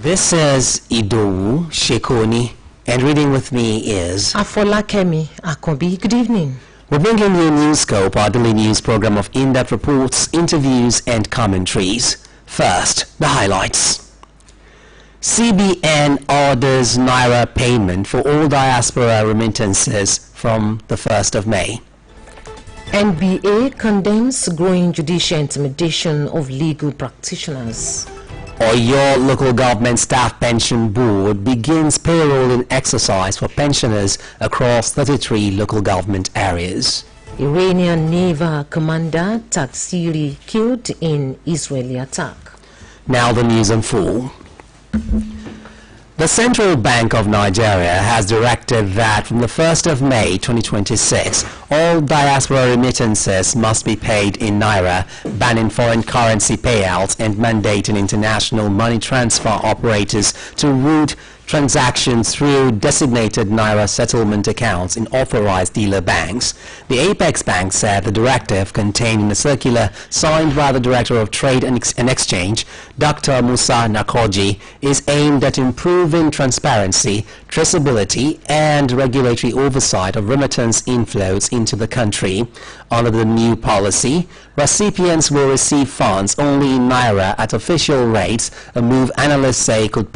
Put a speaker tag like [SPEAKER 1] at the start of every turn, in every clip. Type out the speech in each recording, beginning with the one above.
[SPEAKER 1] This is Idowu Shekoni, and reading with me is
[SPEAKER 2] Afolakemi Akobi. Good evening.
[SPEAKER 1] We're bringing you Newscope, our daily news program of in-depth reports, interviews, and commentaries. First, the highlights. CBN orders Naira payment for all diaspora remittances from the 1st of May.
[SPEAKER 2] NBA condemns growing judicial intimidation of legal practitioners.
[SPEAKER 1] Your local government staff pension board begins payrolling exercise for pensioners across 33 local government areas.
[SPEAKER 2] Iranian naval commander Taksiri killed in Israeli attack.
[SPEAKER 1] Now the news in full. The Central Bank of Nigeria has directed that from the 1st of May 2026, all diaspora remittances must be paid in Naira, banning foreign currency payouts and mandating international money transfer operators to route transactions through designated Naira settlement accounts in authorized dealer banks. The Apex Bank said the directive, contained in a circular signed by the Director of Trade and Exchange, Dr. Musa Nakoji, is aimed at improving transparency, traceability, and regulatory oversight of remittance inflows into the country. Under the new policy, recipients will receive funds only in Naira at official rates, a move analysts say could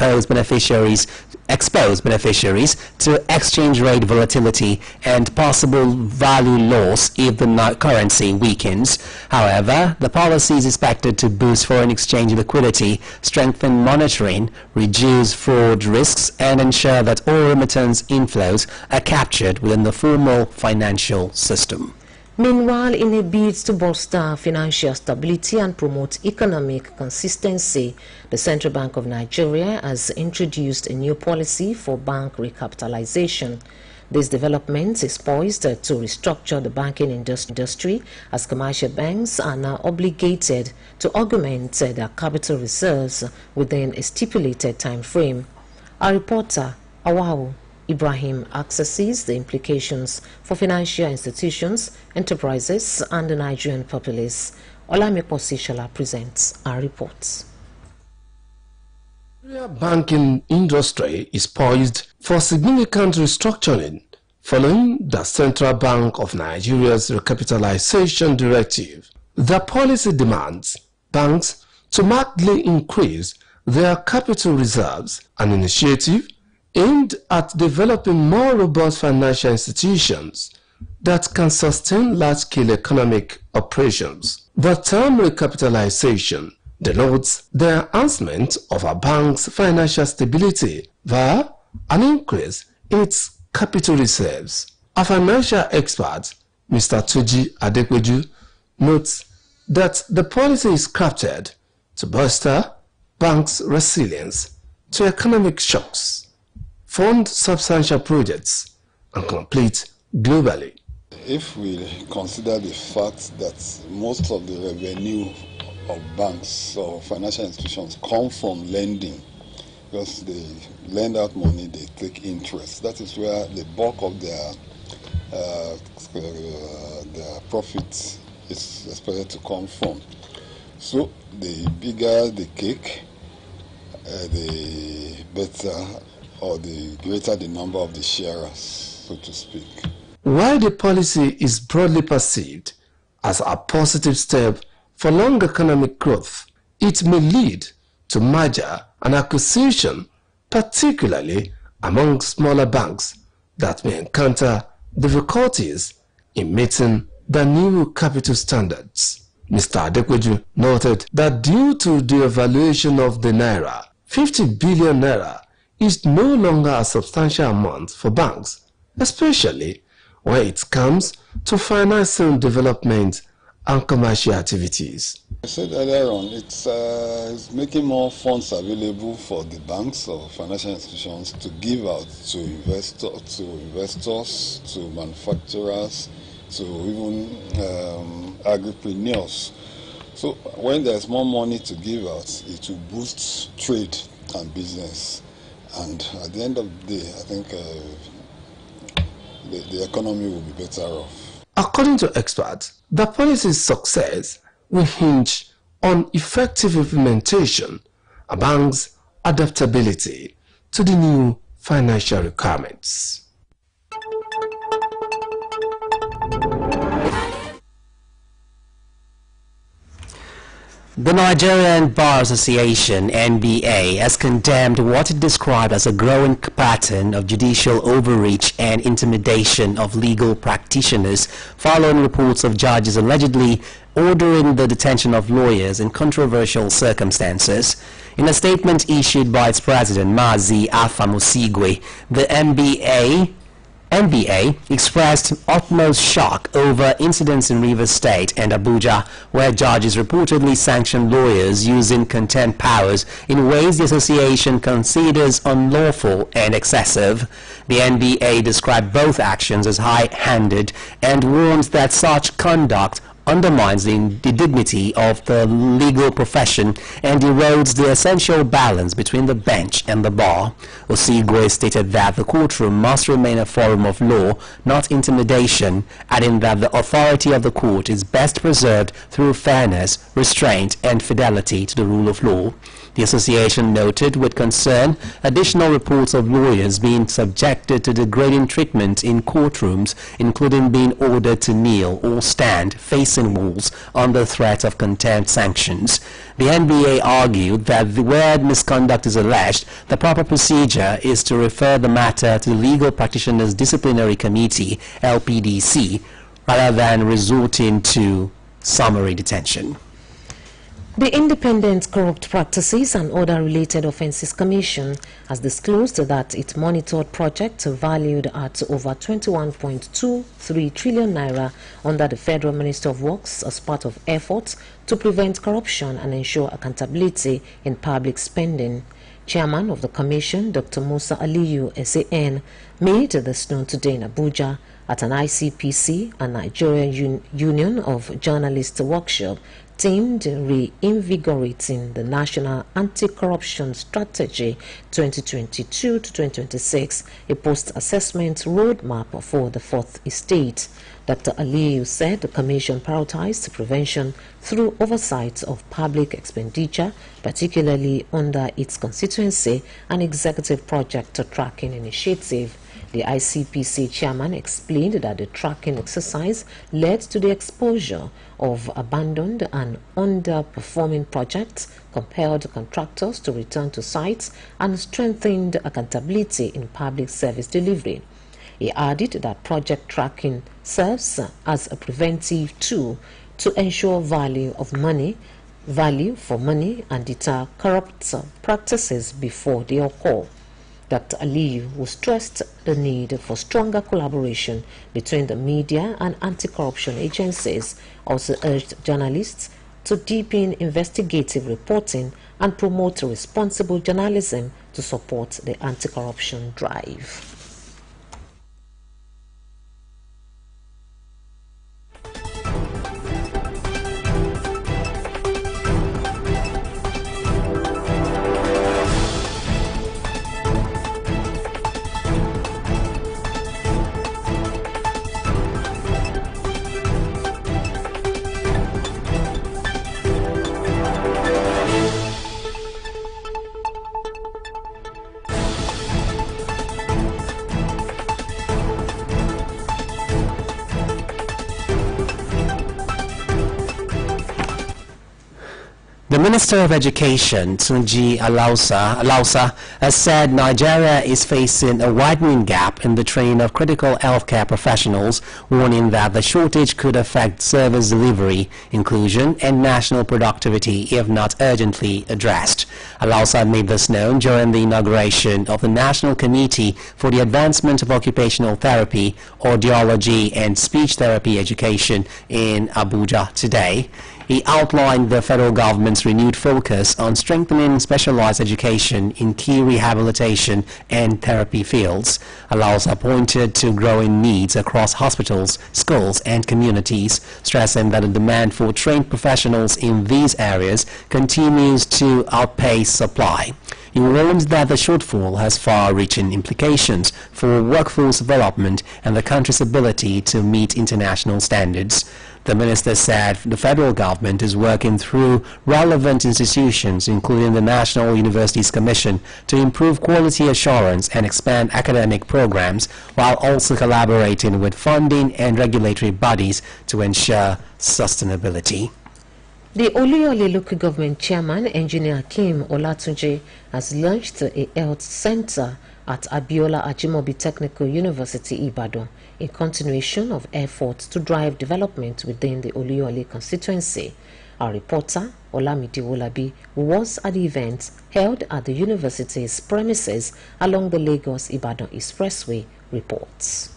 [SPEAKER 1] expose beneficiaries to exchange rate volatility and possible value loss if the currency weakens. However, the policy is expected to boost foreign exchange liquidity, strengthen monitoring, reduce fraud risks, and ensure that all remittance inflows are captured within the formal financial system.
[SPEAKER 2] Meanwhile, in a bid to bolster financial stability and promote economic consistency, the Central Bank of Nigeria has introduced a new policy for bank recapitalization. This development is poised to restructure the banking industry, as commercial banks are now obligated to augment their capital reserves within a stipulated time frame. Our reporter, Awahu Ibrahim, accesses the implications for financial institutions, enterprises, and the Nigerian populace. Olamide Sishola presents our reports.
[SPEAKER 3] The banking industry is poised for significant restructuring following the Central Bank of Nigeria's recapitalization directive. The policy demands banks to markedly increase their capital reserves, an initiative aimed at developing more robust financial institutions that can sustain large-scale economic operations. The term recapitalization denotes the enhancement of a bank's financial stability via an increase in its capital reserves. A financial expert, Mr. Tuji Adekweju, notes that the policy is crafted to bolster banks' resilience to economic shocks, fund substantial projects, and compete globally.
[SPEAKER 4] If we consider the fact that most of the revenue of banks or financial institutions come from lending, because they lend out money, they take interest. That is where the bulk of their profits is expected to come from. So the bigger the cake, the better, or the greater the number of the sharers, so to speak.
[SPEAKER 3] While the policy is broadly perceived as a positive step for long economic growth, it may lead to merger and acquisition, particularly among smaller banks that may encounter difficulties in meeting the new capital standards. Mr. Adekweju noted that due to the evaluation of the Naira, 50 billion Naira is no longer a substantial amount for banks, especially when it comes to financing development and commercial activities.
[SPEAKER 4] I said earlier on, it's making more funds available for the banks or financial institutions to give out to investors, to manufacturers, to even agripreneurs. So when there's more money to give out, it will boost trade and business. And at the end of the day, I think the economy will be better off.
[SPEAKER 3] According to experts, the policy's success will hinge on effective implementation. Banks adaptability to the new financial requirements.
[SPEAKER 1] The Nigerian Bar Association, NBA, has condemned what it described as a growing pattern of judicial overreach and intimidation of legal practitioners following reports of judges allegedly ordering the detention of lawyers in controversial circumstances. In a statement issued by its president, Mazi Afamosigwe, the NBA expressed utmost shock over incidents in Rivers State and Abuja, where judges reportedly sanctioned lawyers using contempt powers in ways the association considers unlawful and excessive. The NBA described both actions as high-handed and warns that such conduct undermines the dignity of the legal profession and erodes the essential balance between the bench and the bar. Osigwe stated that the courtroom must remain a forum of law, not intimidation, adding that the authority of the court is best preserved through fairness, restraint, and fidelity to the rule of law. The association noted with concern additional reports of lawyers being subjected to degrading treatment in courtrooms, including being ordered to kneel or stand facing walls under threat of contempt sanctions. The NBA argued that where misconduct is alleged, the proper procedure is to refer the matter to the Legal Practitioners Disciplinary Committee, LPDC, rather than resorting to summary detention.
[SPEAKER 2] The Independent Corrupt Practices and Other Related Offences Commission has disclosed that it monitored projects valued at over 21.23 trillion naira under the Federal Ministry of Works as part of efforts to prevent corruption and ensure accountability in public spending. Chairman of the Commission, Dr. Musa Aliyu, SAN, made this known today in Abuja at an ICPC and Nigerian Union of Journalists workshop themed Reinvigorating the National Anti-Corruption Strategy 2022-2026, a post-assessment roadmap for the Fourth Estate. Dr. Aliyu said the Commission prioritized prevention through oversight of public expenditure, particularly under its constituency and executive project tracking initiative. The ICPC chairman explained that the tracking exercise led to the exposure of abandoned and underperforming projects, compelled contractors to return to sites, and strengthened accountability in public service delivery. He added that project tracking serves as a preventive tool to ensure value for money and deter corrupt practices before they occur. Dr. Aliyu, who stressed the need for stronger collaboration between the media and anti-corruption agencies, also urged journalists to deepen investigative reporting and promote responsible journalism to support the anti-corruption drive.
[SPEAKER 1] The Minister of Education, Tunji Alausa, has said Nigeria is facing a widening gap in the training of critical healthcare professionals, warning that the shortage could affect service delivery, inclusion, and national productivity if not urgently addressed. Alausa made this known during the inauguration of the National Committee for the Advancement of Occupational Therapy, Audiology, and Speech Therapy Education in Abuja today. He outlined the federal government's renewed focus on strengthening specialized education in key rehabilitation and therapy fields. Alausa pointed to growing needs across hospitals, schools, and communities, stressing that the demand for trained professionals in these areas continues to outpace supply. He warned that the shortfall has far-reaching implications for workforce development and the country's ability to meet international standards. The minister said the federal government is working through relevant institutions, including the National Universities Commission, to improve quality assurance and expand academic programs, while also collaborating with funding and regulatory bodies to ensure sustainability.
[SPEAKER 2] The Oluyole local government chairman, Engineer Hakeem Olatunji, has launched a health center at Abiola Ajimobi Technical University, Ibadan, in continuation of efforts to drive development within the Oluyole constituency. Our reporter, Olamide Wolabi, who was at the event held at the university's premises along the Lagos-Ibadan Expressway, reports.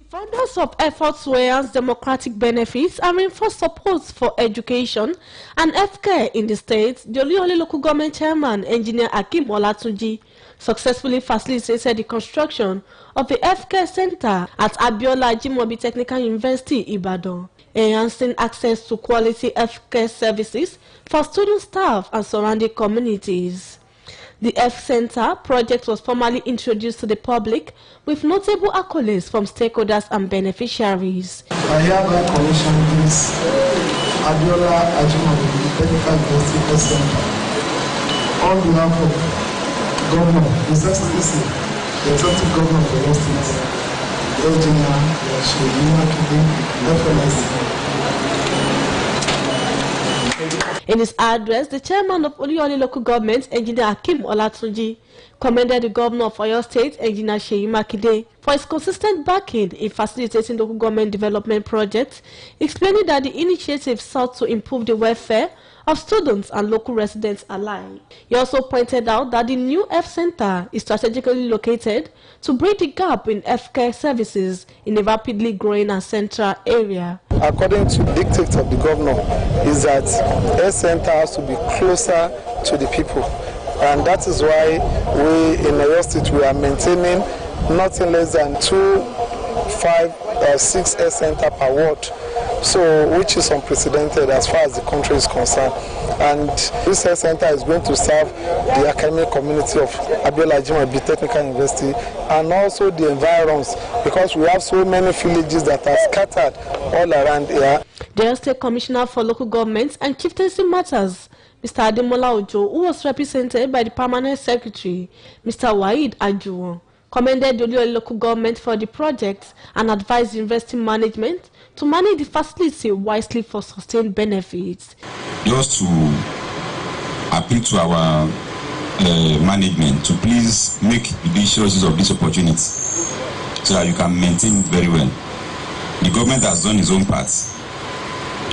[SPEAKER 5] Founders of efforts to enhance democratic benefits and reinforce support for education and healthcare in the state, the Oluyole local government chairman, Engineer Hakeem Olatunji, successfully facilitated the construction of the healthcare center at Abiola Ajimobi Technical University, Ibadan, enhancing access to quality healthcare services for student staff and surrounding communities. The Health Center project was formally introduced to the public with notable accolades from stakeholders and beneficiaries.
[SPEAKER 6] I hereby commission this Abiola Ajimobi Technical University Health Center on behalf of Governor, His Excellency, the Executive Governor of the State, Engineer FLS.
[SPEAKER 5] In his address, the chairman of Oluyole local government, Engineer Hakeem Olatunji, commended the governor of Oyo State, Engineer Seyi Makinde, for his consistent backing in facilitating local government development projects, explaining that the initiative sought to improve the welfare of students and local residents alike. He also pointed out that the new health center is strategically located to bridge the gap in healthcare services in a rapidly growing and central area.
[SPEAKER 6] According to the dictates of the governor, is that health center has to be closer to the people, and that is why we in Oyo State we are maintaining nothing less than 2, 5, or 6 health center per ward. So, which is unprecedented as far as the country is concerned. And this health center is going to serve the academic community of Abiola Ajimobi Technical University and also the environs, because we have so many villages that are scattered all around here.
[SPEAKER 5] The State Commissioner for Local Governments and Chieftaincy Matters, Mr. Ademola Ojo, who was represented by the Permanent Secretary, Mr. Waheed Ajuwon, commended the Oluyole local government for the project and advised university management to manage the facility wisely for sustained benefits.
[SPEAKER 7] Just to appeal to our management to please make judicious use of this opportunity so that you can maintain it very well. The government has done its own part,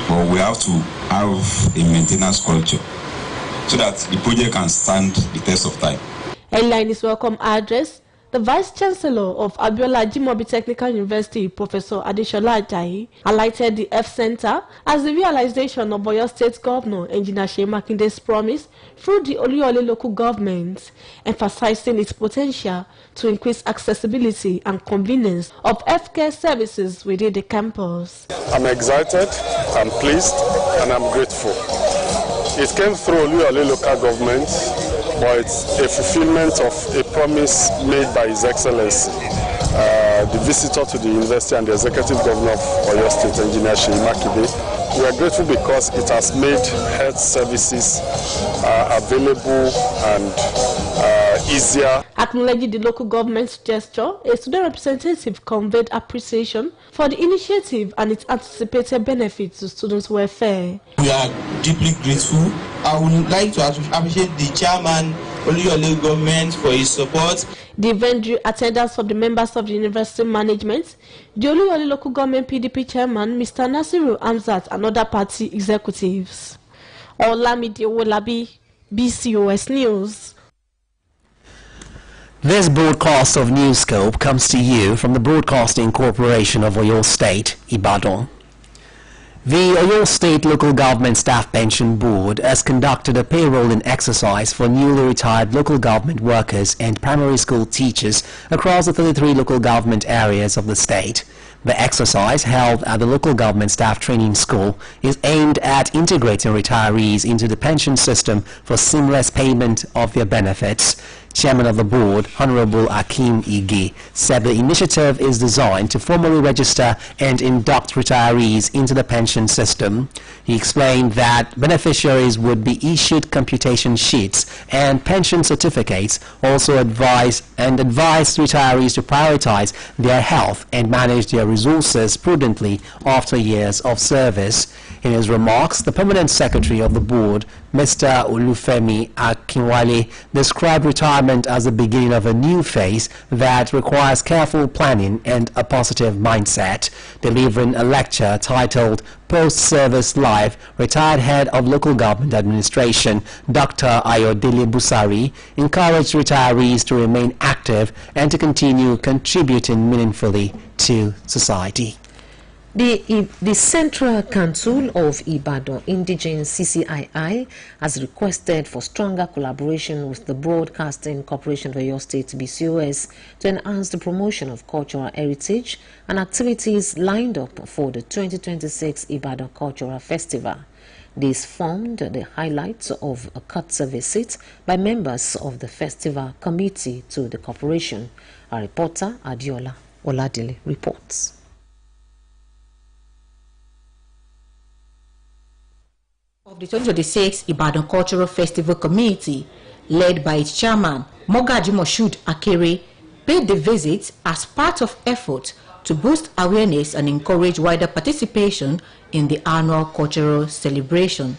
[SPEAKER 7] but we have to have a maintenance culture so that the project can stand the test of time.
[SPEAKER 5] Earlier in his welcome address, the Vice Chancellor of Abiola Ajimobi Technical University, Professor Adeshola Ajayi, highlighted the Health Center as the realization of Oyo State Governor Engineer Seyi Makinde's promise through the Oluyole local government, emphasizing its potential to increase accessibility and convenience of healthcare services within the campus.
[SPEAKER 8] I'm excited, I'm pleased, and I'm grateful. It came through Oluyole local government, but it's a fulfillment of a promise made by His Excellency, the visitor to the university and the Executive Governor of Oyo State, Engineer Seyi Makinde. We are grateful because it has made health services available and easier.
[SPEAKER 5] Acknowledging the local government's gesture, a student representative conveyed appreciation for the initiative and its anticipated benefits to students' welfare.
[SPEAKER 9] We are deeply grateful. I would like to appreciate the chairman, Oluyole government, for his support.
[SPEAKER 5] The event drew attendance from the members of the university management, the Oluyole local government PDP chairman, Mr. Nasiru Amzat, and other party executives. Olamide Wolabi, BCOS News.
[SPEAKER 1] This broadcast of Newscope comes to you from the Broadcasting Corporation of Oyo State, Ibadan. The Oyo State Local Government Staff Pension Board has conducted a payrolling exercise for newly retired local government workers and primary school teachers across the 33 local government areas of the state. The exercise, held at the Local Government Staff Training School, is aimed at integrating retirees into the pension system for seamless payment of their benefits. Chairman of the board, Honorable Akim Ige, said the initiative is designed to formally register and induct retirees into the pension system. He explained that beneficiaries would be issued computation sheets and pension certificates, also advised retirees to prioritize their health and manage their resources prudently after years of service. In his remarks, the permanent secretary of the board, Mr. Olufemi Akinwale, described retirement as the beginning of a new phase that requires careful planning and a positive mindset. Delivering a lecture titled Post-Service Life, retired head of local government administration, Dr. Ayodele Busari, encouraged retirees to remain active and to continue contributing meaningfully to society.
[SPEAKER 2] The Central Council of Ibadan Indigenous CCII has requested for stronger collaboration with the Broadcasting Corporation of Oyo State BCOS to enhance the promotion of cultural heritage and activities lined up for the 2026 Ibadan Cultural Festival. This formed the highlights of a courtesy visit by members of the festival committee to the corporation. Our reporter Adiola Oladile reports.
[SPEAKER 10] Of the 2026 Ibadan Cultural Festival Committee, led by its chairman, Mogaji Moshood Akere, paid the visit as part of effort to boost awareness and encourage wider participation in the annual cultural celebration.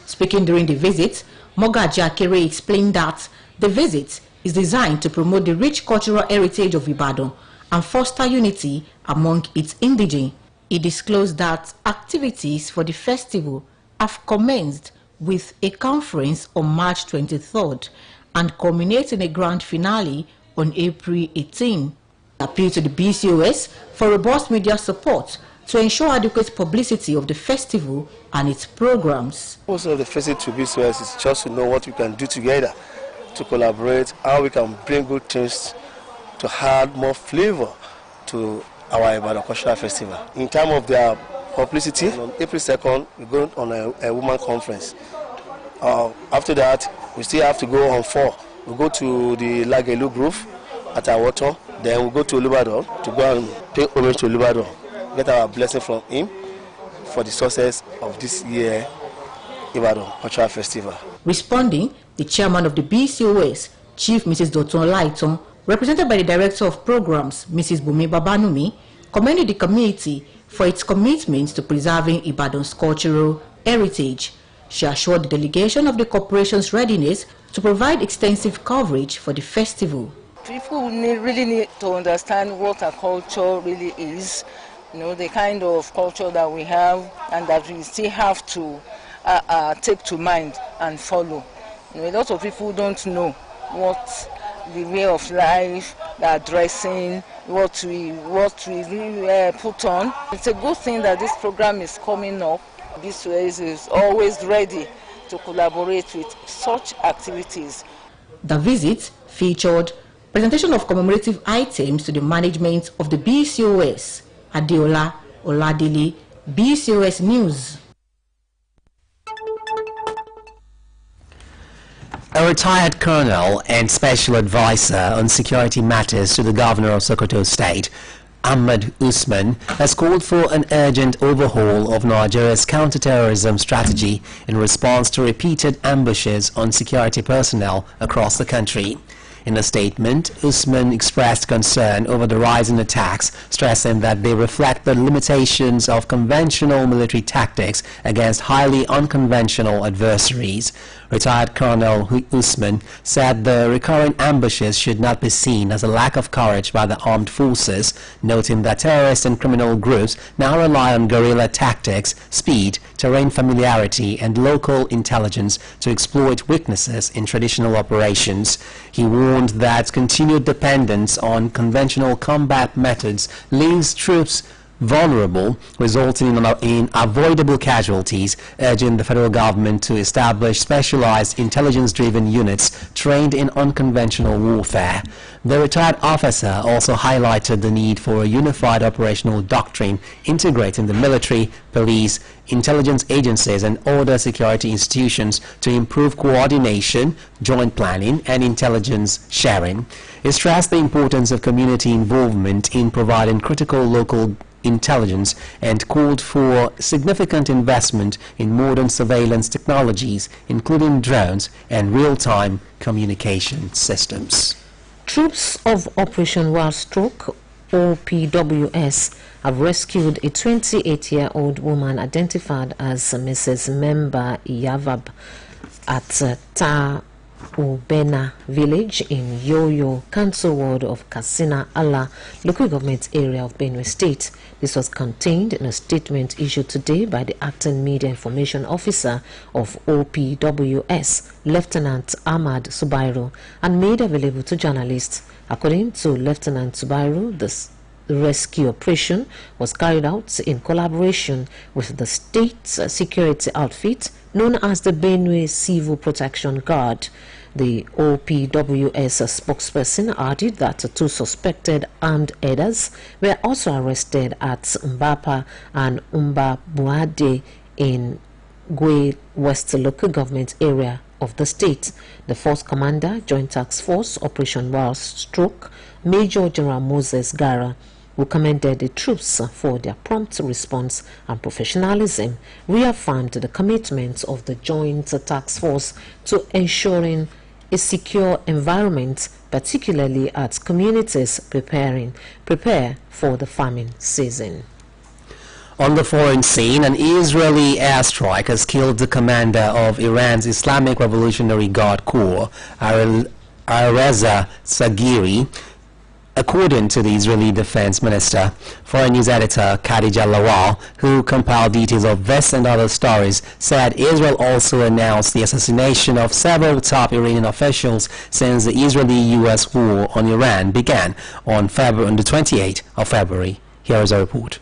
[SPEAKER 10] Speaking during the visit, Mogaji Akere explained that the visit is designed to promote the rich cultural heritage of Ibadan and foster unity among its indigene. He disclosed that activities for the festival have commenced with a conference on March 23rd and culminates in a grand finale on April 18. Appeal to the BCOS for robust media support to ensure adequate publicity of the festival and its programs.
[SPEAKER 11] Most of the visit to BCOS is just to know what we can do together to collaborate, how we can bring good things to add more flavor to our Ibadan Cultural Festival. In terms of their publicity, on April 2nd, we go on a woman conference. After that, we still have to go on 4. We go to the Lagelu Grove at Awoto. Then we go to Oluyole to go and pay homage to Oluyole, get our blessing from him for the success of this year Ibadan Cultural Festival.
[SPEAKER 10] Responding, the chairman of the BCOS, Chief Mrs. Dotun Laiton, represented by the Director of Programs, Mrs. Bumi Babanumi, commended the committee for its commitment to preserving Ibadan's cultural heritage. She assured the delegation of the corporation's readiness to provide extensive coverage for the festival.
[SPEAKER 12] People really need to understand what our culture really is, the kind of culture that we have and that we still have to take to mind and follow. A lot of people don't know what the way of life, the dressing, what we really put on. It's a good thing that this program is coming up. This is always ready to collaborate with such activities.
[SPEAKER 10] The visit featured presentation of commemorative items to the management of the BCOS. Adiola Oladili, BCOS News.
[SPEAKER 1] A retired colonel and special advisor on security matters to the governor of Sokoto State, Ahmed Usman, has called for an urgent overhaul of Nigeria's counter-terrorism strategy in response to repeated ambushes on security personnel across the country. In a statement, Usman expressed concern over the rise in attacks, stressing that they reflect the limitations of conventional military tactics against highly unconventional adversaries. Retired Colonel Usman said the recurrent ambushes should not be seen as a lack of courage by the armed forces, noting that terrorist and criminal groups now rely on guerrilla tactics, speed, terrain familiarity, and local intelligence to exploit weaknesses in traditional operations. He warned that continued dependence on conventional combat methods leaves troops vulnerable, resulting in avoidable casualties, urging the federal government to establish specialized intelligence-driven units trained in unconventional warfare. The retired officer also highlighted the need for a unified operational doctrine integrating the military, police, intelligence agencies and other security institutions to improve coordination, joint planning and intelligence sharing. He stressed the importance of community involvement in providing critical local intelligence and called for significant investment in modern surveillance technologies, including drones and real-time communication systems.
[SPEAKER 2] Troops of Operation Wild Stroke, OPWS, have rescued a 28-year-old woman identified as Mrs. Memba Yavab at Ubena village in Yoyo, Council Ward of Katsina Allah, local government area of Benue State. This was contained in a statement issued today by the acting media information officer of OPWS, Lieutenant Ahmad Subairu, and made available to journalists. According to Lieutenant Subairu, the rescue operation was carried out in collaboration with the state security outfit known as the Benue Civil Protection Guard. The OPWS spokesperson added that 2 suspected armed herders were also arrested at Mbapa and Umbabuade in Gwe West local government area of the state. The Force Commander, Joint Task Force Operation Wild Stroke, Major General Moses Gara, who commended the troops for their prompt response and professionalism, reaffirmed the commitment of the Joint Task Force to ensuring a secure environment, particularly as communities prepare for the farming season.
[SPEAKER 1] On the foreign scene, an Israeli airstrike has killed the commander of Iran's Islamic Revolutionary Guard Corps, Reza Sagiri, according to the Israeli Defense Minister. Foreign News Editor Khadija Lawal, who compiled details of this and other stories, said Israel also announced the assassination of several top Iranian officials since the Israeli-US war on Iran began on the 28th of February. Here is a report.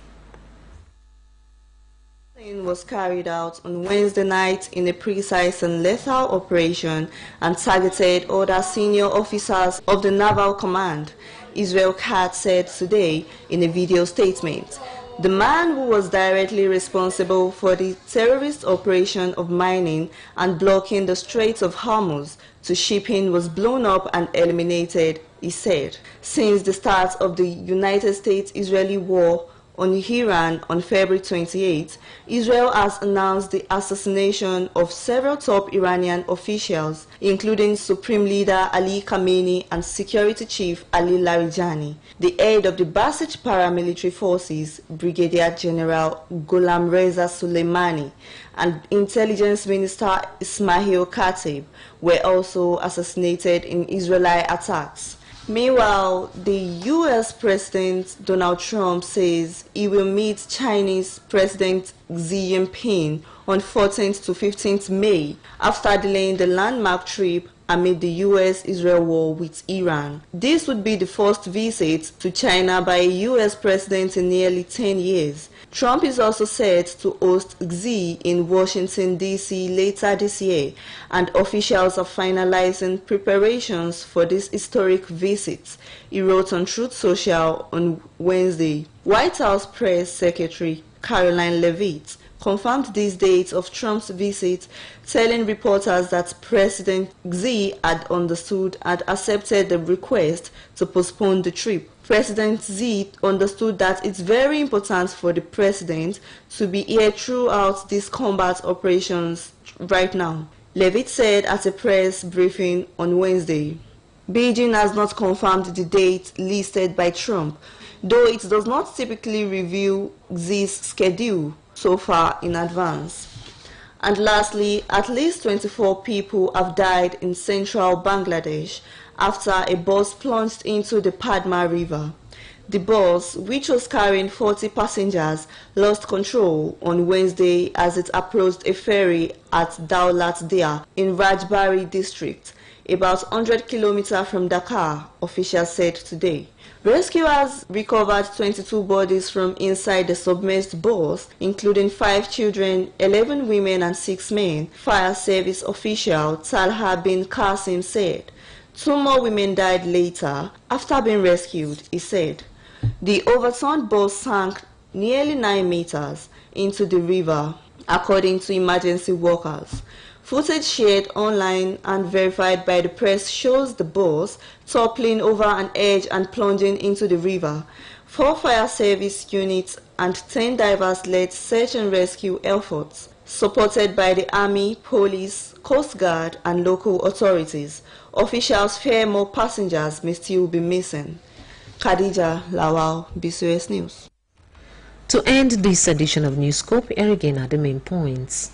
[SPEAKER 13] Was carried out on Wednesday night in a precise and lethal operation and targeted other senior officers of the Naval Command, Israel Katz said today in a video statement. The man who was directly responsible for the terrorist operation of mining and blocking the Strait of Hormuz to shipping was blown up and eliminated, he said. Since the start of the United States-Israeli war on Iran on February 28, Israel has announced the assassination of several top Iranian officials, including Supreme Leader Ali Khamenei and Security Chief Ali Larijani. The head of the Basij paramilitary forces, Brigadier General Gholam Reza Soleimani, and Intelligence Minister Ismail Katib were also assassinated in Israeli attacks. Meanwhile, the U.S. President Donald Trump says he will meet Chinese President Xi Jinping on 14th to 15th May after delaying the landmark trip amid the U.S.-Israel war with Iran. This would be the first visit to China by a U.S. president in nearly 10 years. Trump is also set to host Xi in Washington, D.C. later this year, and officials are finalizing preparations for this historic visit, he wrote on Truth Social on Wednesday. White House Press Secretary Caroline Leavitt confirmed these dates of Trump's visit, telling reporters that President Xi had understood and accepted the request to postpone the trip. President Xi understood that it's very important for the president to be here throughout these combat operations right now, Leavitt said at a press briefing on Wednesday. Beijing has not confirmed the date listed by Trump, though it does not typically reveal Xi's schedule so far in advance. And lastly, at least 24 people have died in central Bangladesh after a bus plunged into the Padma River. The bus, which was carrying 40 passengers, lost control on Wednesday as it approached a ferry at Daulat Dia in Rajbari district, about 100 kilometers from Dhaka, officials said today. Rescuers recovered 22 bodies from inside the submerged bus, including 5 children, 11 women and 6 men. Fire service official Talha bin Qasim said 2 more women died later after being rescued, he said. The overturned bus sank nearly 9 meters into the river, according to emergency workers. Footage shared online and verified by the press shows the bus toppling over an edge and plunging into the river. 4 fire service units and 10 divers led search and rescue efforts, supported by the Army, Police, Coast Guard and local authorities. Officials fear more passengers may still be missing. Khadija Lawal, BCS News.
[SPEAKER 2] To end this edition of Newscope, here again are the main points.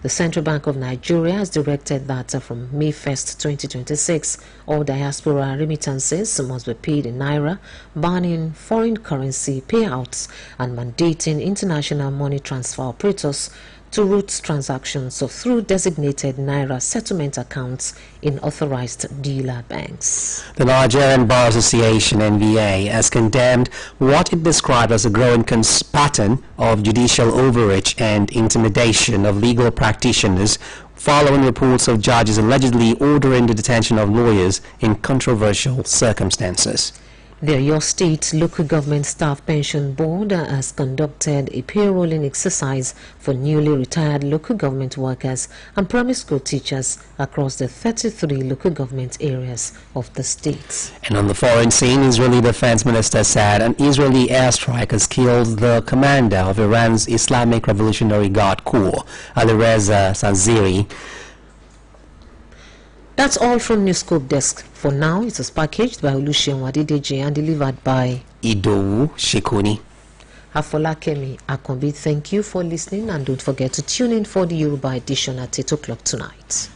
[SPEAKER 2] The Central Bank of Nigeria has directed that from May 1st, 2026, all diaspora remittances must be paid in Naira, banning foreign currency payouts and mandating international money transfer operators to route transactions through designated Naira settlement accounts in authorized dealer banks.
[SPEAKER 1] The Nigerian Bar Association, NVA, has condemned what it described as a growing pattern of judicial overreach and intimidation of legal practitioners following reports of judges allegedly ordering the detention of lawyers in controversial circumstances.
[SPEAKER 2] The Oyo State Local Government Staff Pension Board has conducted a payrolling exercise for newly retired local government workers and primary school teachers across the 33 local government areas of the state.
[SPEAKER 1] And on the foreign scene, Israeli Defense Minister said an Israeli airstrike has killed the commander of Iran's Islamic Revolutionary Guard Corps, Alireza Sanziri.
[SPEAKER 2] That's all from Newscope Desk. For now, it was packaged by Oluyole and delivered by
[SPEAKER 1] Idowu Shekoni.
[SPEAKER 2] Afolakemi Akombi. Thank you for listening and don't forget to tune in for the Yoruba edition at 8 o'clock tonight.